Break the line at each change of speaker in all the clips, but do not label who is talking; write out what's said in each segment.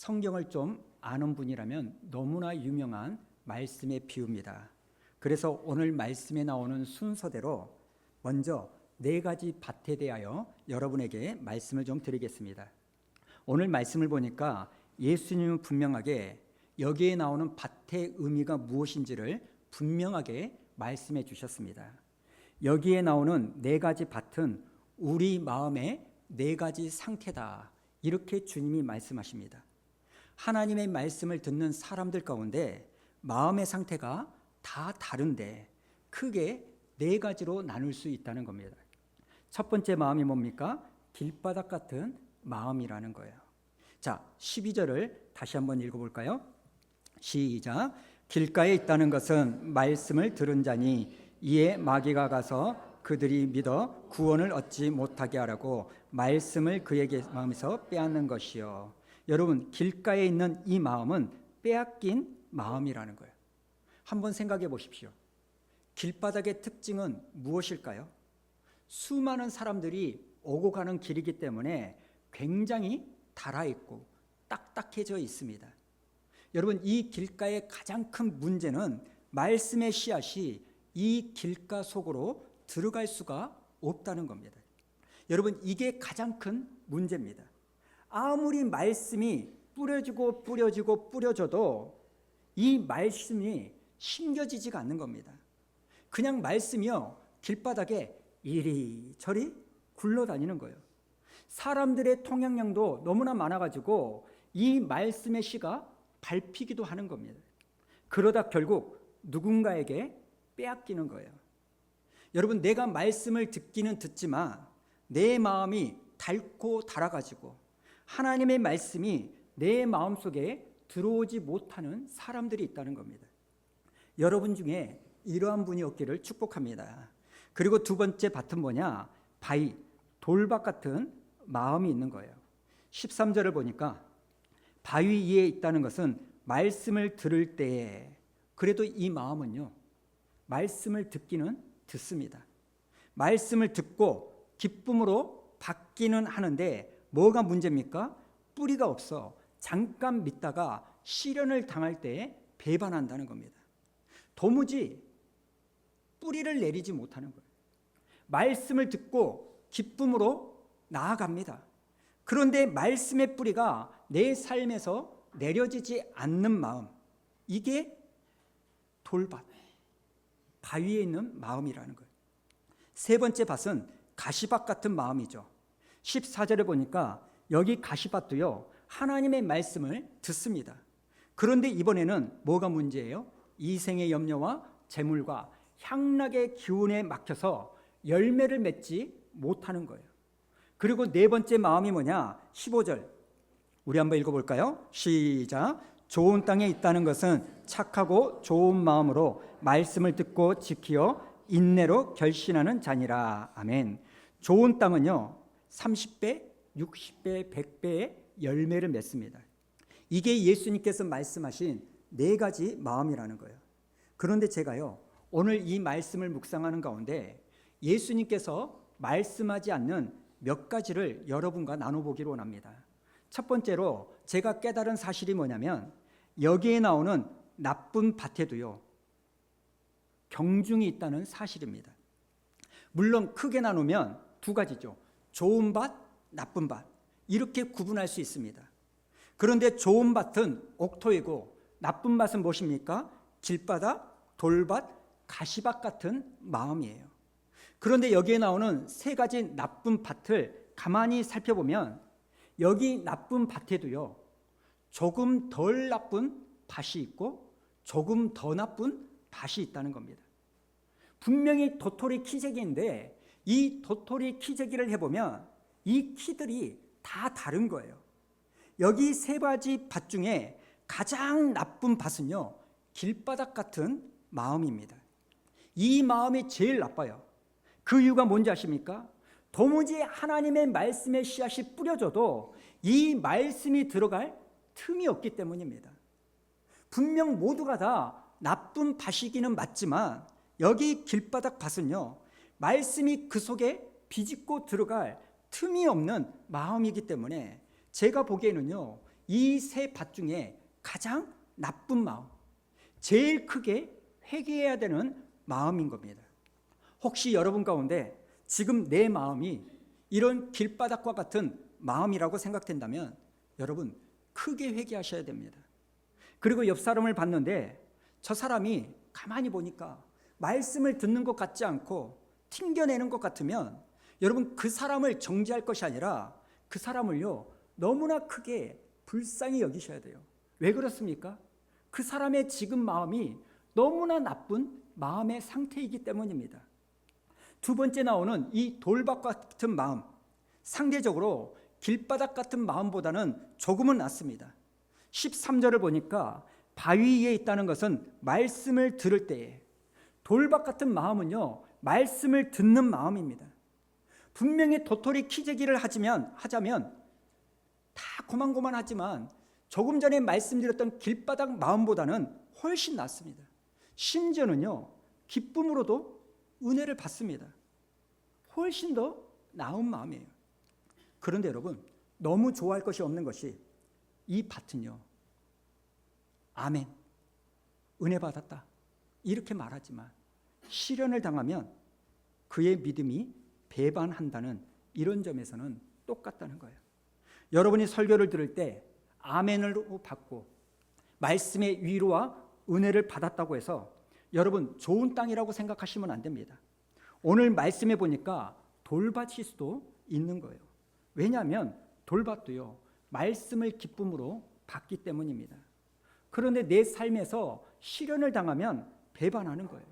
성경을 좀 아는 분이라면 너무나 유명한 말씀의 비유입니다. 그래서 오늘 말씀에 나오는 순서대로 먼저 4가지 밭에 대하여 여러분에게 말씀을 좀 드리겠습니다. 오늘 말씀을 보니까 예수님은 분명하게 여기에 나오는 밭의 의미가 무엇인지를 분명하게 말씀해 주셨습니다. 여기에 나오는 4가지 밭은 우리 마음의 4가지 상태다, 이렇게 주님이 말씀하십니다. 하나님의 말씀을 듣는 사람들 가운데 마음의 상태가 다 다른데 크게 4가지로 나눌 수 있다는 겁니다. 첫 번째 마음이 뭡니까? 길바닥 같은 마음이라는 거예요. 자, 12절을 다시 한번 읽어볼까요? 시작. 길가에 있다는 것은 말씀을 들은 자니 이에 마귀가 가서 그들이 믿어 구원을 얻지 못하게 하라고 말씀을 그에게 마음에서 빼앗는 것이요. 여러분, 길가에 있는 이 마음은 빼앗긴 마음이라는 거예요. 한번 생각해 보십시오. 길바닥의 특징은 무엇일까요? 수많은 사람들이 오고 가는 길이기 때문에 굉장히 달아있고 딱딱해져 있습니다. 여러분, 이 길가의 가장 큰 문제는 말씀의 씨앗이 이 길가 속으로 들어갈 수가 없다는 겁니다. 여러분, 이게 가장 큰 문제입니다. 아무리 말씀이 뿌려져도 이 말씀이 심겨지지가 않는 겁니다. 그냥 말씀이요, 길바닥에 이리저리 굴러다니는 거예요. 사람들의 통행량도 너무나 많아가지고 이 말씀의 씨가 밟히기도 하는 겁니다. 그러다 결국 누군가에게 빼앗기는 거예요. 여러분, 내가 말씀을 듣기는 듣지만 내 마음이 닳고 닳아가지고 하나님의 말씀이 내 마음속에 들어오지 못하는 사람들이 있다는 겁니다. 여러분 중에 이러한 분이 없기를 축복합니다. 그리고 두 번째 밭은 뭐냐? 바위, 돌밭 같은 마음이 있는 거예요. 13절을 보니까 바위 위에 있다는 것은 말씀을 들을 때에, 그래도 이 마음은요, 말씀을 듣기는 듣습니다. 말씀을 듣고 기쁨으로 받기는 하는데 뭐가 문제입니까? 뿌리가 없어 잠깐 믿다가 시련을 당할 때 배반한다는 겁니다. 도무지 뿌리를 내리지 못하는 거예요. 말씀을 듣고 기쁨으로 나아갑니다. 그런데 말씀의 뿌리가 내 삶에서 내려지지 않는 마음, 이게 돌밭, 바위에 있는 마음이라는 거예요. 세 번째 밭은 가시밭 같은 마음이죠. 14절에 보니까 여기 가시밭도요, 하나님의 말씀을 듣습니다. 그런데 이번에는 뭐가 문제예요? 이생의 염려와 재물과 향락의 기운에 막혀서 열매를 맺지 못하는 거예요. 그리고 네 번째 마음이 뭐냐? 15절 우리 한번 읽어볼까요? 시작. 좋은 땅에 있다는 것은 착하고 좋은 마음으로 말씀을 듣고 지키어 인내로 결신하는 자니라. 아멘. 좋은 땅은요, 30배, 60배, 100배의 열매를 맺습니다. 이게 예수님께서 말씀하신 4가지 마음이라는 거예요. 그런데 제가요, 오늘 이 말씀을 묵상하는 가운데 예수님께서 말씀하지 않는 몇 가지를 여러분과 나눠보기로 원합니다. 첫 번째로 제가 깨달은 사실이 뭐냐면, 여기에 나오는 나쁜 밭에도요, 경중이 있다는 사실입니다. 물론 크게 나누면 2가지죠. 좋은 밭, 나쁜 밭, 이렇게 구분할 수 있습니다. 그런데 좋은 밭은 옥토이고 나쁜 밭은 무엇입니까? 길바닥, 돌밭, 가시밭 같은 마음이에요. 그런데 여기에 나오는 3가지 나쁜 밭을 가만히 살펴보면 여기 나쁜 밭에도요, 조금 덜 나쁜 밭이 있고 조금 더 나쁜 밭이 있다는 겁니다. 분명히 도토리 키재기인데 이 도토리 키재기를 해보면 이 키들이 다 다른 거예요. 여기 3가지 밭 중에 가장 나쁜 밭은요, 길바닥 같은 마음입니다. 이 마음이 제일 나빠요. 그 이유가 뭔지 아십니까? 도무지 하나님의 말씀의 씨앗이 뿌려져도 이 말씀이 들어갈 틈이 없기 때문입니다. 분명 모두가 다 나쁜 밭이기는 맞지만 여기 길바닥 밭은요, 말씀이 그 속에 비집고 들어갈 틈이 없는 마음이기 때문에 제가 보기에는요, 이 세 밭 중에 가장 나쁜 마음, 제일 크게 회개해야 되는 마음인 겁니다. 혹시 여러분 가운데 지금 내 마음이 이런 길바닥과 같은 마음이라고 생각된다면 여러분 크게 회개하셔야 됩니다. 그리고 옆 사람을 봤는데 저 사람이 가만히 보니까 말씀을 듣는 것 같지 않고 튕겨내는 것 같으면 여러분 그 사람을 정죄할 것이 아니라 그 사람을요 너무나 크게 불쌍히 여기셔야 돼요. 왜 그렇습니까? 그 사람의 지금 마음이 너무나 나쁜 마음의 상태이기 때문입니다. 두 번째 나오는 이 돌밭 같은 마음, 상대적으로 길바닥 같은 마음보다는 조금은 낫습니다. 13절을 보니까 바위 위에 있다는 것은 말씀을 들을 때에, 돌밭 같은 마음은요 말씀을 듣는 마음입니다. 분명히 도토리 키재기를 하자면 다 고만고만하지만 조금 전에 말씀드렸던 길바닥 마음보다는 훨씬 낫습니다. 심지어는요 기쁨으로도 은혜를 받습니다. 훨씬 더 나은 마음이에요. 그런데 여러분 너무 좋아할 것이 없는 것이 이 밭은요 아멘, 은혜 받았다 이렇게 말하지만 시련을 당하면 그의 믿음이 배반한다는 이런 점에서는 똑같다는 거예요. 여러분이 설교를 들을 때 아멘을 받고 말씀의 위로와 은혜를 받았다고 해서 여러분 좋은 땅이라고 생각하시면 안 됩니다. 오늘 말씀해 보니까 돌밭일 수도 있는 거예요. 왜냐하면 돌밭도요 말씀을 기쁨으로 받기 때문입니다. 그런데 내 삶에서 시련을 당하면 배반하는 거예요.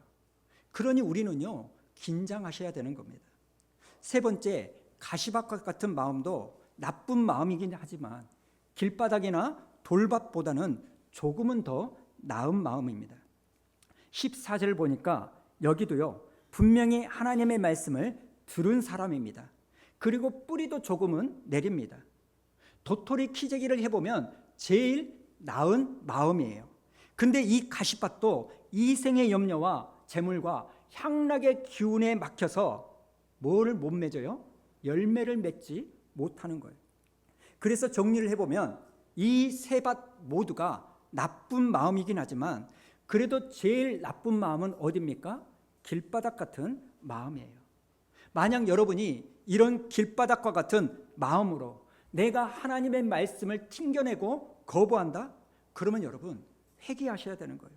그러니 우리는요 긴장하셔야 되는 겁니다. 세 번째, 가시밭과 같은 마음도 나쁜 마음이긴 하지만 길바닥이나 돌밭보다는 조금은 더 나은 마음입니다. 14절 보니까 여기도요 분명히 하나님의 말씀을 들은 사람입니다. 그리고 뿌리도 조금은 내립니다. 도토리 키재기를 해보면 제일 나은 마음이에요. 근데 이 가시밭도 이생의 염려와 재물과 향락의 기운에 막혀서 뭐를 못 맺어요? 열매를 맺지 못하는 거예요. 그래서 정리를 해보면 이 세 밭 모두가 나쁜 마음이긴 하지만 그래도 제일 나쁜 마음은 어디입니까? 길바닥 같은 마음이에요. 만약 여러분이 이런 길바닥과 같은 마음으로 내가 하나님의 말씀을 튕겨내고 거부한다? 그러면 여러분 회개하셔야 되는 거예요.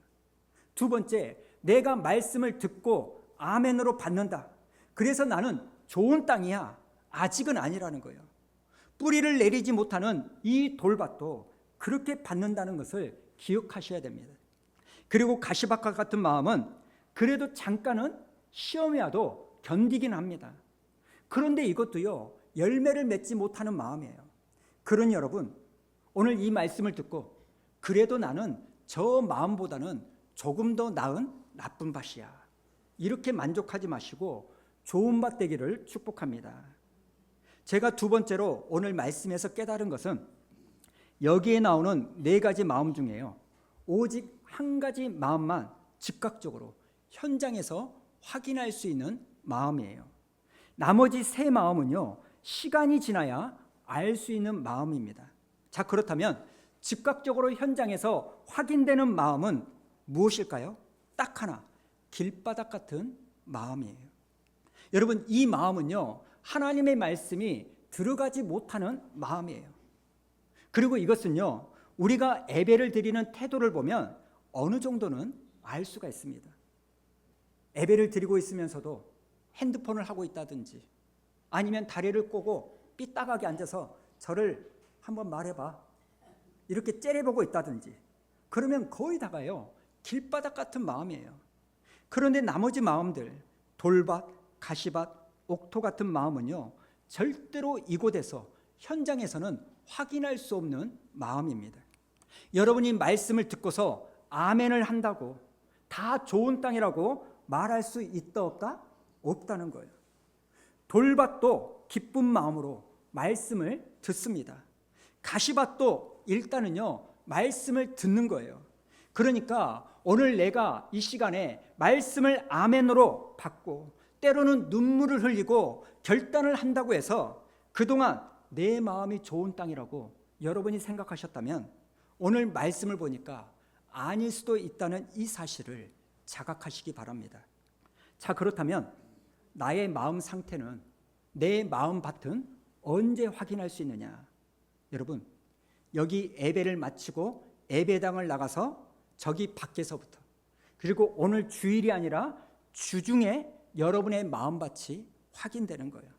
두 번째, 내가 말씀을 듣고 아멘으로 받는다. 그래서 나는 좋은 땅이야. 아직은 아니라는 거예요. 뿌리를 내리지 못하는 이 돌밭도 그렇게 받는다는 것을 기억하셔야 됩니다. 그리고 가시밭과 같은 마음은 그래도 잠깐은 시험이 와도 견디긴 합니다. 그런데 이것도요 열매를 맺지 못하는 마음이에요. 그러니 여러분 오늘 이 말씀을 듣고 그래도 나는 저 마음보다는 조금 더 나은 나쁜 밭이야 이렇게 만족하지 마시고 좋은 밭 되기를 축복합니다. 제가 두 번째로 오늘 말씀에서 깨달은 것은 여기에 나오는 네 가지 마음 중에요 오직 한 가지 마음만 즉각적으로 현장에서 확인할 수 있는 마음이에요. 나머지 세 마음은요 시간이 지나야 알 수 있는 마음입니다. 자, 그렇다면 즉각적으로 현장에서 확인되는 마음은 무엇일까요? 딱 하나, 길바닥 같은 마음이에요. 여러분 이 마음은요 하나님의 말씀이 들어가지 못하는 마음이에요. 그리고 이것은요 우리가 예배를 드리는 태도를 보면 어느 정도는 알 수가 있습니다. 예배를 드리고 있으면서도 핸드폰을 하고 있다든지 아니면 다리를 꼬고 삐딱하게 앉아서 저를 한번 말해봐 이렇게 째려보고 있다든지 그러면 거의 다가요 길바닥 같은 마음이에요. 그런데 나머지 마음들 돌밭, 가시밭, 옥토 같은 마음은요 절대로 이곳에서 현장에서는 확인할 수 없는 마음입니다. 여러분이 말씀을 듣고서 아멘을 한다고 다 좋은 땅이라고 말할 수 있다 없다? 없다는 거예요. 돌밭도 기쁜 마음으로 말씀을 듣습니다. 가시밭도 일단은요 말씀을 듣는 거예요. 그러니까 오늘 내가 이 시간에 말씀을 아멘으로 받고 때로는 눈물을 흘리고 결단을 한다고 해서 그동안 내 마음이 좋은 땅이라고 여러분이 생각하셨다면 오늘 말씀을 보니까 아닐 수도 있다는 이 사실을 자각하시기 바랍니다. 자, 그렇다면 나의 마음 상태는, 내 마음 밭은 언제 확인할 수 있느냐? 여러분, 여기 예배를 마치고 예배당을 나가서 저기 밖에서부터, 그리고 오늘 주일이 아니라 주중에 여러분의 마음밭이 확인되는 거예요.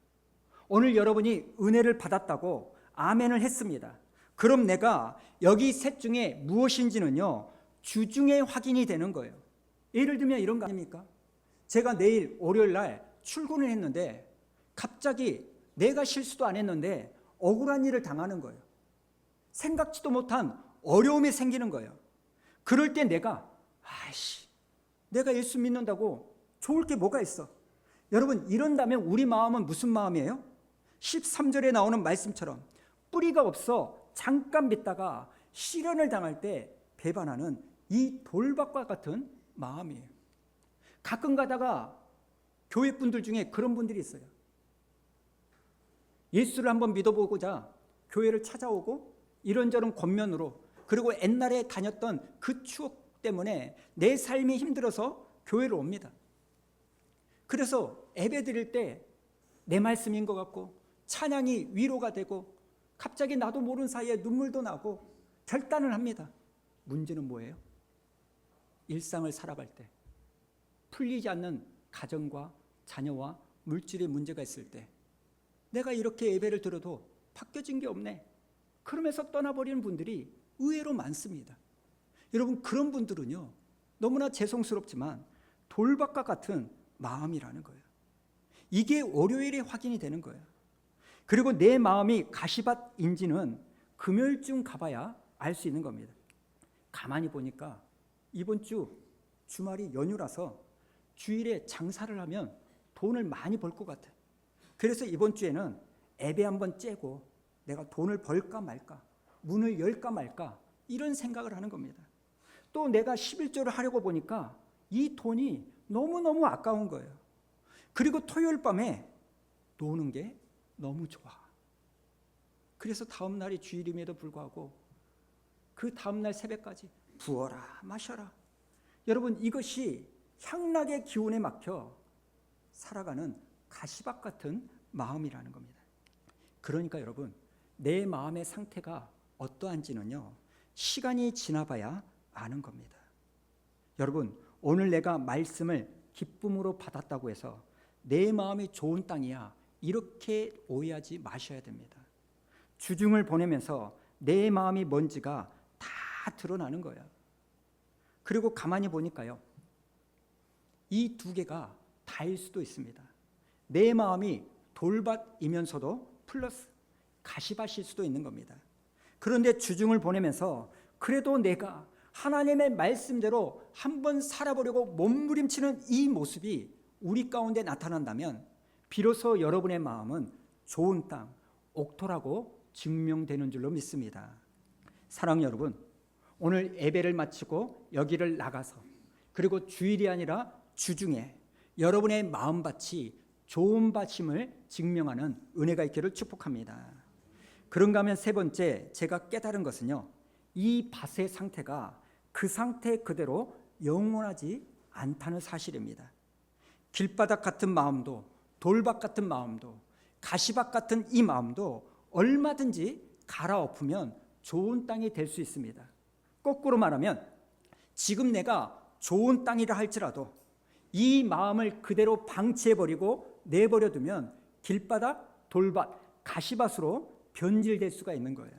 오늘 여러분이 은혜를 받았다고 아멘을 했습니다. 그럼 내가 여기 셋 중에 무엇인지는요, 주중에 확인이 되는 거예요. 예를 들면 이런 거 아닙니까? 제가 내일 월요일 날 출근을 했는데 갑자기 내가 실수도 안 했는데 억울한 일을 당하는 거예요. 생각지도 못한 어려움이 생기는 거예요. 그럴 때 내가 내가 예수 믿는다고 좋을 게 뭐가 있어? 여러분, 이런다면 우리 마음은 무슨 마음이에요? 13절에 나오는 말씀처럼 뿌리가 없어 잠깐 믿다가 시련을 당할 때 배반하는 이 돌밭과 같은 마음이에요. 가끔 가다가 교회 분들 중에 그런 분들이 있어요. 예수를 한번 믿어보고자 교회를 찾아오고 이런저런 권면으로, 그리고 옛날에 다녔던 그 추억 때문에 내 삶이 힘들어서 교회를 옵니다. 그래서 예배 드릴 때 내 말씀인 것 같고 찬양이 위로가 되고 갑자기 나도 모르는 사이에 눈물도 나고 결단을 합니다. 문제는 뭐예요? 일상을 살아갈 때 풀리지 않는 가정과 자녀와 물질의 문제가 있을 때 내가 이렇게 예배를 들어도 바뀌어진 게 없네, 그러면서 떠나버리는 분들이 의외로 많습니다. 여러분, 그런 분들은요, 너무나 죄송스럽지만 돌밭과 같은 마음이라는 거예요. 이게 월요일에 확인이 되는 거예요. 그리고 내 마음이 가시밭인지는 금요일쯤 가봐야 알 수 있는 겁니다. 가만히 보니까 이번 주 주말이 연휴라서 주일에 장사를 하면 돈을 많이 벌 것 같아요. 그래서 이번 주에는 예배 한번 째고 내가 돈을 벌까 말까, 문을 열까 말까, 이런 생각을 하는 겁니다. 또 내가 11조를 하려고 보니까 이 돈이 너무너무 아까운 거예요. 그리고 토요일 밤에 노는 게 너무 좋아. 그래서 다음 날이 주일임에도 불구하고 그 다음 날 새벽까지 부어라 마셔라. 여러분, 이것이 향락의 기운에 막혀 살아가는 가시밭 같은 마음이라는 겁니다. 그러니까 여러분, 내 마음의 상태가 어떠한지는요, 시간이 지나봐야 아는 겁니다. 여러분, 오늘 내가 말씀을 기쁨으로 받았다고 해서 내 마음이 좋은 땅이야, 이렇게 오해하지 마셔야 됩니다. 주중을 보내면서 내 마음이 뭔지가 다 드러나는 거예요. 그리고 가만히 보니까요, 이 두 개가 다일 수도 있습니다. 내 마음이 돌밭이면서도 플러스 가시밭일 수도 있는 겁니다. 그런데 주중을 보내면서 그래도 내가 하나님의 말씀대로 한번 살아보려고 몸부림치는 이 모습이 우리 가운데 나타난다면 비로소 여러분의 마음은 좋은 땅, 옥토라고 증명되는 줄로 믿습니다. 사랑하는 여러분, 오늘 예배를 마치고 여기를 나가서, 그리고 주일이 아니라 주중에 여러분의 마음밭이 좋은 밭임을 증명하는 은혜가 있기를 축복합니다. 그런가 하면 세 번째, 제가 깨달은 것은요, 이 밭의 상태가 그 상태 그대로 영원하지 않다는 사실입니다. 길바닥 같은 마음도, 돌밭 같은 마음도, 가시밭 같은 이 마음도 얼마든지 갈아엎으면 좋은 땅이 될 수 있습니다. 거꾸로 말하면 지금 내가 좋은 땅이라 할지라도 이 마음을 그대로 방치해버리고 내버려두면 길바닥, 돌밭, 가시밭으로 변질될 수가 있는 거예요.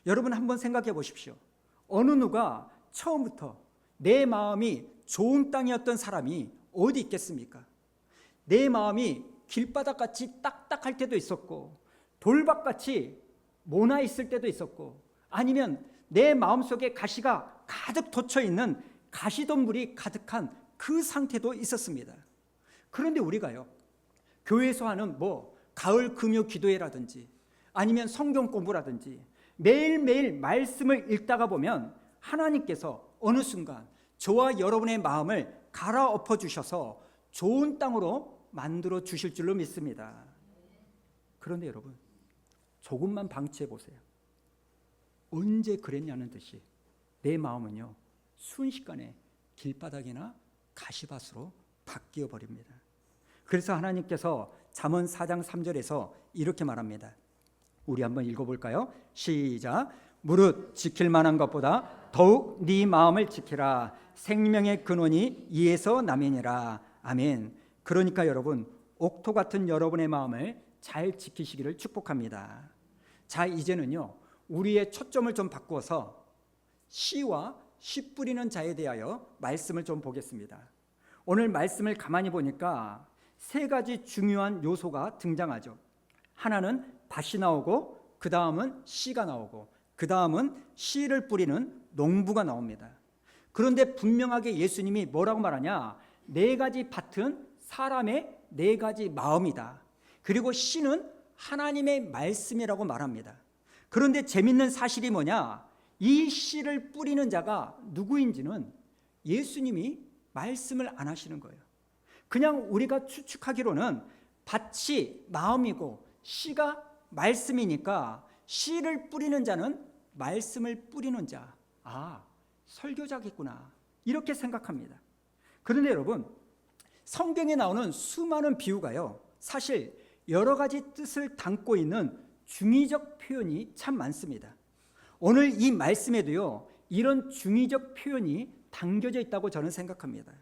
여러분, 한번 생각해 보십시오. 어느 누가 처음부터 내 마음이 좋은 땅이었던 사람이 어디 있겠습니까? 내 마음이 길바닥같이 딱딱할 때도 있었고 돌밭같이 모나 있을 때도 있었고, 아니면 내 마음속에 가시가 가득 돋쳐있는 가시덤불이 가득한 그 상태도 있었습니다. 그런데 우리가요, 교회에서 하는 가을 금요 기도회라든지 아니면 성경 공부라든지 매일매일 말씀을 읽다가 보면 하나님께서 어느 순간 저와 여러분의 마음을 갈아엎어 주셔서 좋은 땅으로 만들어 주실 줄로 믿습니다. 그런데 여러분, 조금만 방치해 보세요. 언제 그랬냐는 듯이 내 마음은요 순식간에 길바닥이나 가시밭으로 바뀌어 버립니다. 그래서 하나님께서 잠언 4장 3절에서 이렇게 말합니다. 우리 한번 읽어볼까요? 시작. 무릇 지킬 만한 것보다 더욱 네 마음을 지키라. 생명의 근원이 이에서 남이니라. 아멘. 그러니까 여러분, 옥토 같은 여러분의 마음을 잘 지키시기를 축복합니다. 자, 이제는요 우리의 초점을 좀 바꾸어서 씨와 씨 뿌리는 자에 대하여 말씀을 좀 보겠습니다. 오늘 말씀을 가만히 보니까 세 가지 중요한 요소가 등장하죠. 하나는 밭이 나오고, 그 다음은 씨가 나오고, 그 다음은 씨를 뿌리는 농부가 나옵니다. 그런데 분명하게 예수님이 뭐라고 말하냐? 네 가지 밭은 사람의 네 가지 마음이다. 그리고 씨는 하나님의 말씀이라고 말합니다. 그런데 재밌는 사실이 뭐냐? 이 씨를 뿌리는 자가 누구인지는 예수님이 말씀을 안 하시는 거예요. 그냥 우리가 추측하기로는 밭이 마음이고 씨가 말씀이니까 씨를 뿌리는 자는 말씀을 뿌리는 자. 아, 설교자겠구나. 이렇게 생각합니다. 그런데 여러분, 성경에 나오는 수많은 비유가요, 사실 여러 가지 뜻을 담고 있는 중의적 표현이 참 많습니다. 오늘 이 말씀에도요 이런 중의적 표현이 담겨져 있다고 저는 생각합니다.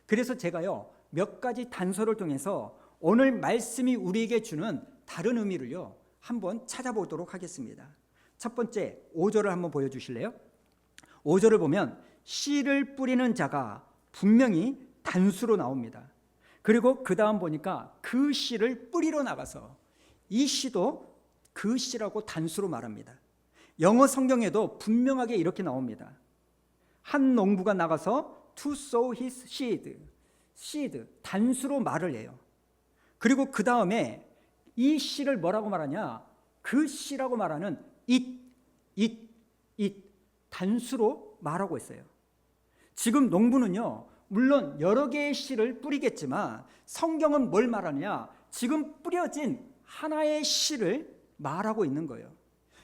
그래서 제가요 몇 가지 단서를 통해서 오늘 말씀이 우리에게 주는 다른 의미를요 한번 찾아보도록 하겠습니다. 첫 번째 5절을 한번 보여주실래요? 5절을 보면 씨를 뿌리는 자가 분명히 단수로 나옵니다. 그리고 그 다음 보니까 그 씨를 뿌리러 나가서, 이 씨도 그 씨라고 단수로 말합니다. 영어 성경에도 분명하게 이렇게 나옵니다. 한 농부가 나가서 to sow his seed, seed 단수로 말을 해요. 그리고 그 다음에 이 씨를 뭐라고 말하냐? 그 씨라고 말하는 it 단수로 말하고 있어요. 지금 농부는요 물론 여러 개의 씨를 뿌리겠지만 성경은 뭘 말하느냐? 지금 뿌려진 하나의 씨를 말하고 있는 거예요.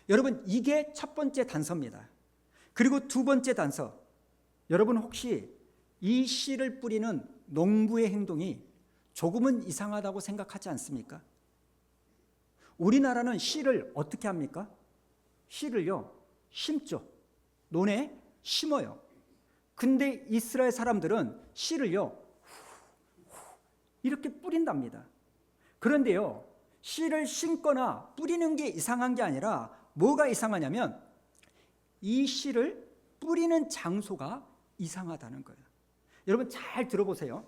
여러분, 이게 첫 번째 단서입니다. 그리고 두 번째 단서, 여러분 혹시 이 씨를 뿌리는 농부의 행동이 조금은 이상하다고 생각하지 않습니까? 우리나라는 씨를 어떻게 합니까? 씨를요 심죠. 논에 심어요. 근데 이스라엘 사람들은 씨를요 이렇게 뿌린답니다. 그런데요 씨를 심거나 뿌리는 게 이상한 게 아니라 뭐가 이상하냐면 이 씨를 뿌리는 장소가 이상하다는 거예요. 여러분 잘 들어보세요.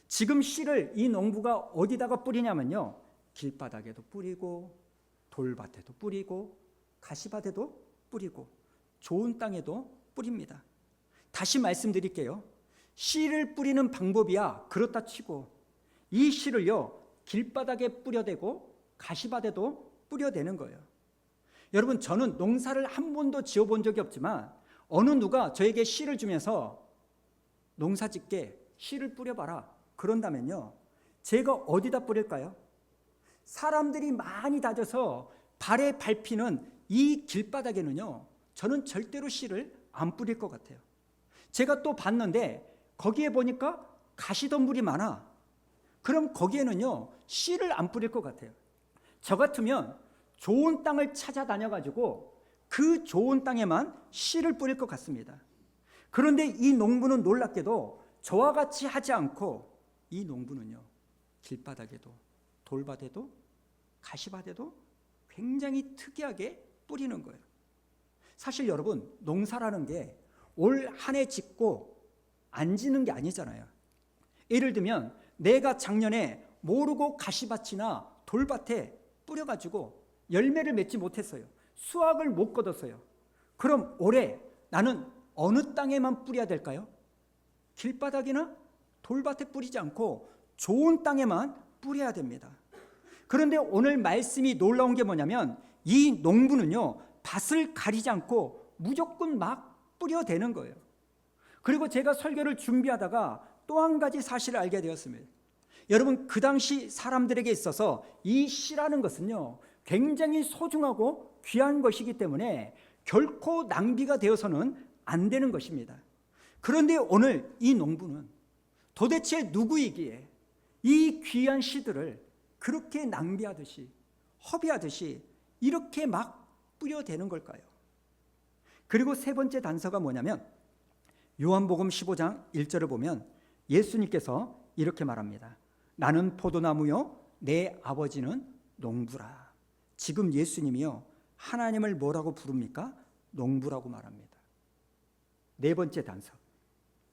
지금 씨를 이 농부가 어디다가 뿌리냐면요 길바닥에도 뿌리고, 돌밭에도 뿌리고, 가시밭에도 뿌리고, 좋은 땅에도 뿌립니다. 다시 말씀드릴게요. 씨를 뿌리는 방법이야 그렇다 치고 이 씨를요 길바닥에 뿌려대고 가시밭에도 뿌려대는 거예요. 여러분, 저는 농사를 한 번도 지어본 적이 없지만 어느 누가 저에게 씨를 주면서 농사 짓게 씨를 뿌려봐라 그런다면요 제가 어디다 뿌릴까요? 사람들이 많이 다져서 발에 밟히는 이 길바닥에는요 저는 절대로 씨를 안 뿌릴 것 같아요. 제가 또 봤는데 거기에 보니까 가시덤불이 많아. 그럼 거기에는요 씨를 안 뿌릴 것 같아요. 저 같으면 좋은 땅을 찾아다녀가지고 그 좋은 땅에만 씨를 뿌릴 것 같습니다. 그런데 이 농부는 놀랍게도 저와 같이 하지 않고 이 농부는요 길바닥에도, 돌밭에도, 가시밭에도 굉장히 특이하게 뿌리는 거예요. 사실 여러분, 농사라는 게 올 한 해 짓고 안 지는 게 아니잖아요. 예를 들면 내가 작년에 모르고 가시밭이나 돌밭에 뿌려가지고 열매를 맺지 못했어요. 수확을 못 거뒀어요. 그럼 올해 나는 어느 땅에만 뿌려야 될까요? 길바닥이나 돌밭에 뿌리지 않고 좋은 땅에만 뿌려야 됩니다. 그런데 오늘 말씀이 놀라운 게 뭐냐면 이 농부는요 밭을 가리지 않고 무조건 막 뿌려대는 거예요. 그리고 제가 설교를 준비하다가 또 한 가지 사실을 알게 되었습니다. 여러분, 그 당시 사람들에게 있어서 이 씨라는 것은요 굉장히 소중하고 귀한 것이기 때문에 결코 낭비가 되어서는 안 되는 것입니다. 그런데 오늘 이 농부는 도대체 누구이기에 이 귀한 씨들을 그렇게 낭비하듯이 허비하듯이 이렇게 막 뿌려대는 걸까요? 그리고 세 번째 단서가 뭐냐면 요한복음 15장 1절을 보면 예수님께서 이렇게 말합니다. 나는 포도나무요 내 아버지는 농부라. 지금 예수님이요 하나님을 뭐라고 부릅니까? 농부라고 말합니다. 네 번째 단서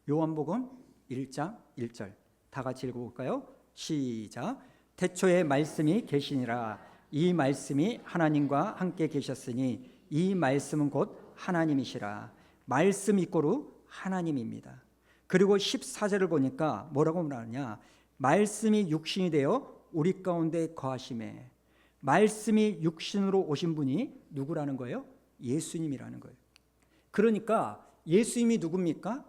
요한복음 1장 1절 다 같이 읽어볼까요? 시작. 태초에 말씀이 계시니라. 이 말씀이 하나님과 함께 계셨으니 이 말씀은 곧 하나님이시라. 말씀 이꼬르 하나님입니다. 그리고 14절을 보니까 뭐라고 말하냐? 말씀이 육신이 되어 우리 가운데 거하심에. 말씀이 육신으로 오신 분이 누구라는 거예요? 예수님이라는 거예요. 그러니까 예수님이 누굽니까?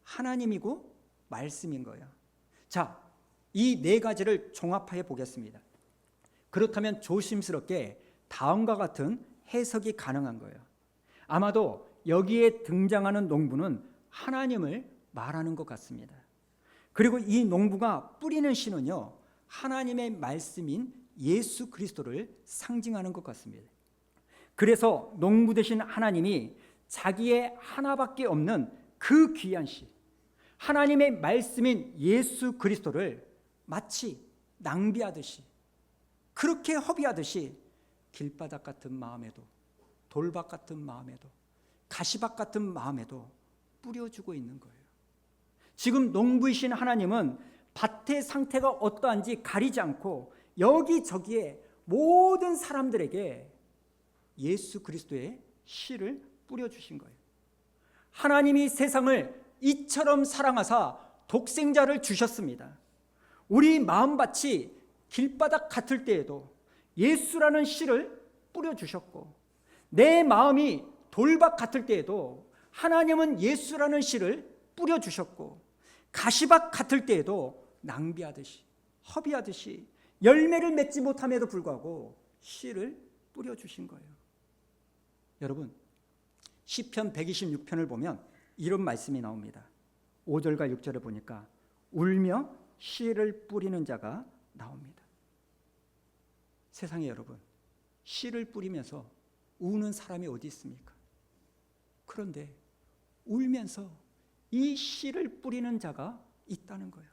하나님이고 말씀인 거예요. 자, 이 네 가지를 종합해 보겠습니다. 그렇다면 조심스럽게 다음과 같은 해석이 가능한 거예요. 아마도 여기에 등장하는 농부는 하나님을 말하는 것 같습니다. 그리고 이 농부가 뿌리는 씨는요 하나님의 말씀인 예수 그리스도를 상징하는 것 같습니다. 그래서 농부 되신 하나님이 자기의 하나밖에 없는 그 귀한 씨, 하나님의 말씀인 예수 그리스도를 마치 낭비하듯이, 그렇게 허비하듯이 길바닥 같은 마음에도, 돌밭 같은 마음에도, 가시밭 같은 마음에도 뿌려주고 있는 거예요. 지금 농부이신 하나님은 밭의 상태가 어떠한지 가리지 않고 여기저기에 모든 사람들에게 예수 그리스도의 씨를 뿌려주신 거예요. 하나님이 세상을 이처럼 사랑하사 독생자를 주셨습니다. 우리 마음밭이 길바닥 같을 때에도 예수라는 씨를 뿌려주셨고, 내 마음이 돌밭 같을 때에도 하나님은 예수라는 씨를 뿌려주셨고, 가시밭 같을 때에도 낭비하듯이 허비하듯이 열매를 맺지 못함에도 불구하고 씨를 뿌려주신 거예요. 여러분, 시편 126편을 보면 이런 말씀이 나옵니다. 5절과 6절을 보니까 울며 씨를 뿌리는 자가 나옵니다. 세상에 여러분, 씨를 뿌리면서 우는 사람이 어디 있습니까? 그런데 울면서 이 씨를 뿌리는 자가 있다는 거예요.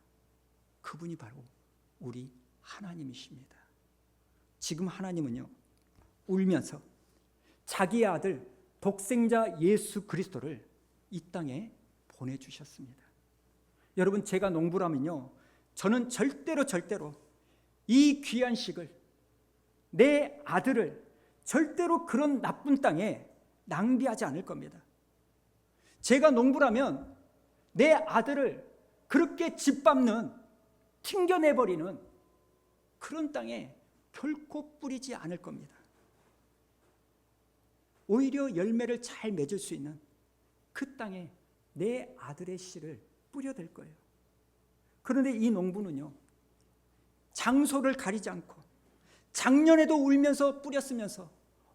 그분이 바로 우리 하나님이십니다. 지금 하나님은요 울면서 자기의 아들 독생자 예수 그리스도를 이 땅에 보내주셨습니다. 여러분, 제가 농부라면요 저는 절대로 이 귀한 식을, 내 아들을 절대로 그런 나쁜 땅에 낭비하지 않을 겁니다. 제가 농부라면 내 아들을 그렇게 짓밟는, 튕겨내버리는 그런 땅에 결코 뿌리지 않을 겁니다. 오히려 열매를 잘 맺을 수 있는 그 땅에 내 아들의 씨를 뿌려댈 거예요. 그런데 이 농부는요 장소를 가리지 않고 작년에도 울면서 뿌렸으면서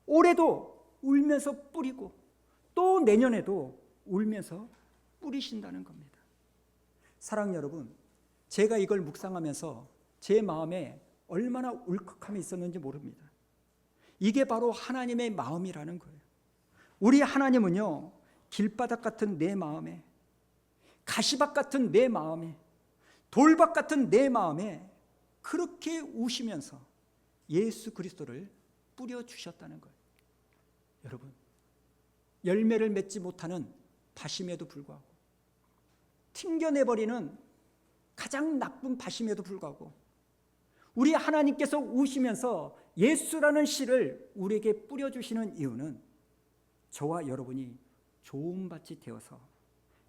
올해도 울면서 뿌리고 또 내년에도 울면서 뿌리신다는 겁니다. 사랑하는 여러분, 제가 이걸 묵상하면서 제 마음에 얼마나 울컥함이 있었는지 모릅니다. 이게 바로 하나님의 마음이라는 거예요. 우리 하나님은요 길바닥 같은 내 마음에, 가시밭 같은 내 마음에, 돌밭 같은 내 마음에 그렇게 우시면서 예수 그리스도를 뿌려주셨다는 거예요. 여러분, 열매를 맺지 못하는 밭임에도 불구하고, 튕겨내버리는 가장 나쁜 밭임에도 불구하고 우리 하나님께서 우시면서 예수라는 씨를 우리에게 뿌려주시는 이유는 저와 여러분이 좋은 밭이 되어서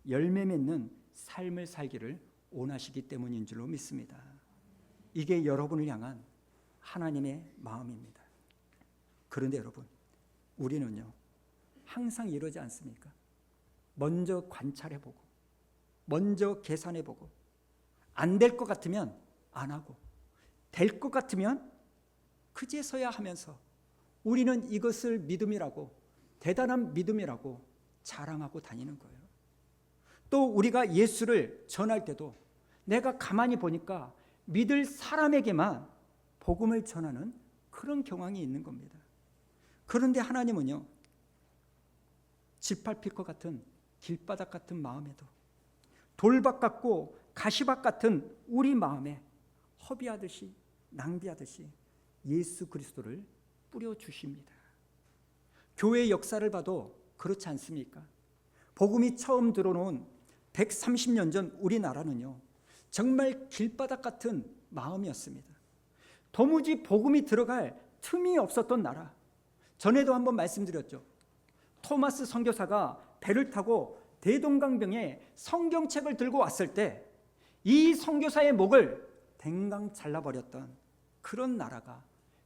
열매 맺는 삶을 살기를 원하시기 때문인 줄로 믿습니다. 이게 여러분을 향한 하나님의 마음입니다. 그런데 여러분, 우리는요 항상 이러지 않습니까? 먼저 관찰해보고, 먼저 계산해보고, 안 될 것 같으면 안 하고, 될 것 같으면 그제서야 하면서 우리는 이것을 믿음이라고 대단한 믿음이라고 자랑하고 다니는 거예요. 또 우리가 예수를 전할 때도 내가 가만히 보니까 믿을 사람에게만 복음을 전하는 그런 경향이 있는 겁니다. 그런데 하나님은요, 짓밟힐 것 같은 길바닥 같은 마음에도 돌밭 같고 가시밭 같은 우리 마음에 허비하듯이 낭비하듯이 예수 그리스도를 뿌려주십니다. 교회의 역사를 봐도 그렇지 않습니까? 복음이 처음 들어놓은 130년 전 우리나라는요, 정말 길바닥 같은 마음이었습니다. 도무지 복음이 들어갈 틈이 없었던 나라. 전에도 한번 말씀드렸죠. 토마스 선교사가 배를 타고 대동강병에 성경책을 들고 왔을 때 이 선교사의 목을 댕강 잘라버렸던 그런 나라가,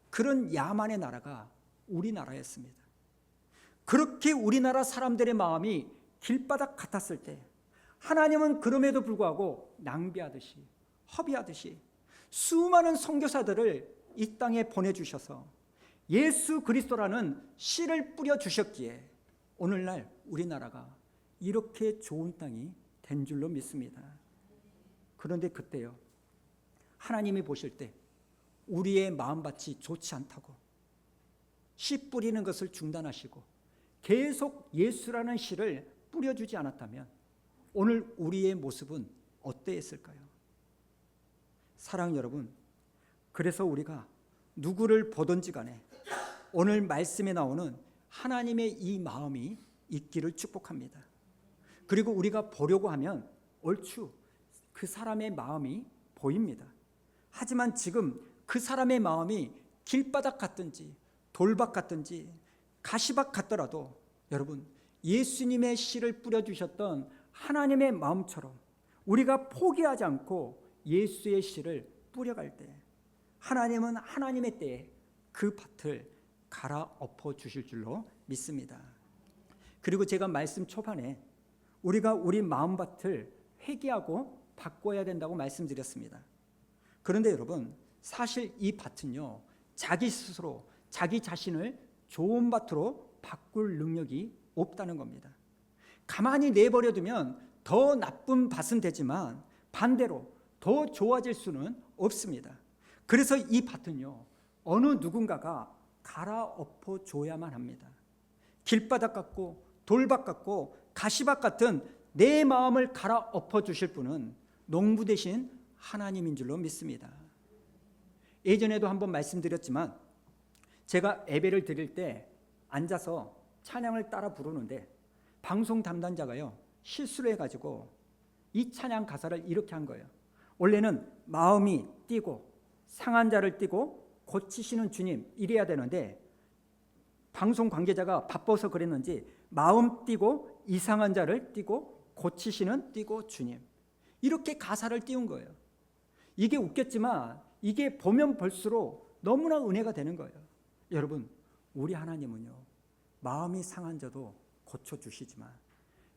그런 야만의 나라가 우리나라였습니다. 그렇게 우리나라 사람들의 마음이 길바닥 같았을 때 하나님은 그럼에도 불구하고 낭비하듯이 허비하듯이 수많은 선교사들을 이 땅에 보내주셔서 예수 그리스도라는 씨를 뿌려주셨기에 오늘날 우리나라가 이렇게 좋은 땅이 된 줄로 믿습니다. 그런데 그때요, 하나님이 보실 때 우리의 마음밭이 좋지 않다고 씨 뿌리는 것을 중단하시고 계속 예수라는 씨를 뿌려주지 않았다면 오늘 우리의 모습은 어떠했을까요? 사랑 여러분, 그래서 우리가 누구를 보든지 간에 오늘 말씀에 나오는 하나님의 이 마음이 있기를 축복합니다. 그리고 우리가 보려고 하면 얼추 그 사람의 마음이 보입니다. 하지만 지금 그 사람의 마음이 길바닥 같든지 돌밭 같든지 가시밭 같더라도 여러분, 예수님의 씨를 뿌려주셨던 하나님의 마음처럼 우리가 포기하지 않고 예수의 씨를 뿌려갈 때 하나님은 하나님의 때에 그 밭을 갈아엎어 주실 줄로 믿습니다. 그리고 제가 말씀 초반에 우리가 우리 마음밭을 회개하고 바꿔야 된다고 말씀드렸습니다. 그런데 여러분, 사실 이 밭은요, 자기 스스로 자기 자신을 좋은 밭으로 바꿀 능력이 없다는 겁니다. 가만히 내버려두면 더 나쁜 밭은 되지만 반대로 더 좋아질 수는 없습니다. 그래서 이 밭은요, 어느 누군가가 갈아엎어 줘야만 합니다. 길바닥 같고 돌밭 같고 가시밭 같은 내 마음을 갈아엎어 주실 분은 농부 대신 하나님인 줄로 믿습니다. 예전에도 한번 말씀드렸지만 제가 예배를 드릴 때 앉아서 찬양을 따라 부르는데 방송 담당자가요, 실수를 해가지고 이 찬양 가사를 이렇게 한 거예요. 원래는 마음이 뛰고 상한 자를 뛰고 고치시는 주님 이래야 되는데 방송 관계자가 바빠서 그랬는지 마음 뛰고 이상한 자를 뛰고 고치시는 뛰고 주님, 이렇게 가사를 띄운 거예요. 이게 웃겼지만 이게 보면 볼수록 너무나 은혜가 되는 거예요. 여러분, 우리 하나님은요, 마음이 상한 자도 고쳐주시지만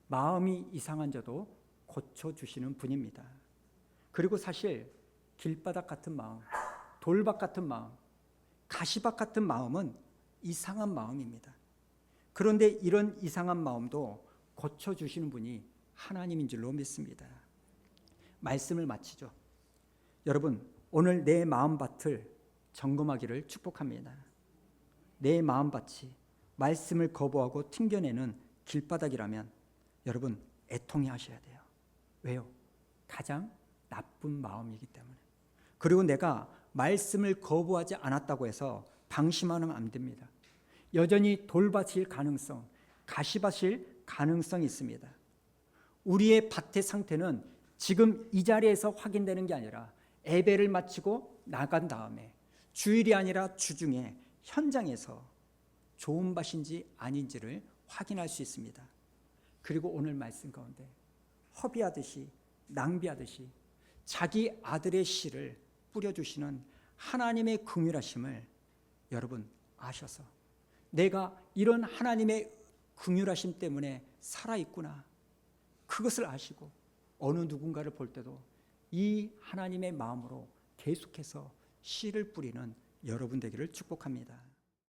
마음이 이상한 자도 고쳐주시는 분입니다. 그리고 사실 길바닥 같은 마음, 돌밭 같은 마음, 가시밭 같은 마음은 이상한 마음입니다. 그런데 이런 이상한 마음도 고쳐주시는 분이 하나님인 줄로 믿습니다. 말씀을 마치죠. 여러분, 오늘 내 마음밭을 점검하기를 축복합니다. 내 마음밭이 말씀을 거부하고 튕겨내는 길바닥이라면 여러분, 애통해 하셔야 돼요. 왜요? 가장 나쁜 마음이기 때문에. 그리고 내가 말씀을 거부하지 않았다고 해서 방심하면 안 됩니다. 여전히 돌밭일 가능성, 가시밭일 가능성이 있습니다. 우리의 밭의 상태는 지금 이 자리에서 확인되는 게 아니라 예배를 마치고 나간 다음에 주일이 아니라 주중에 현장에서 좋은 밭인지 아닌지를 확인할 수 있습니다. 그리고 오늘 말씀 가운데 허비하듯이 낭비하듯이 자기 아들의 씨를 뿌려주시는 하나님의 긍휼하심을 여러분 아셔서 내가 이런 하나님의 긍휼하심 때문에 살아있구나, 그것을 아시고 어느 누군가를 볼 때도 이 하나님의 마음으로 계속해서 씨를 뿌리는 여러분 되기를 축복합니다.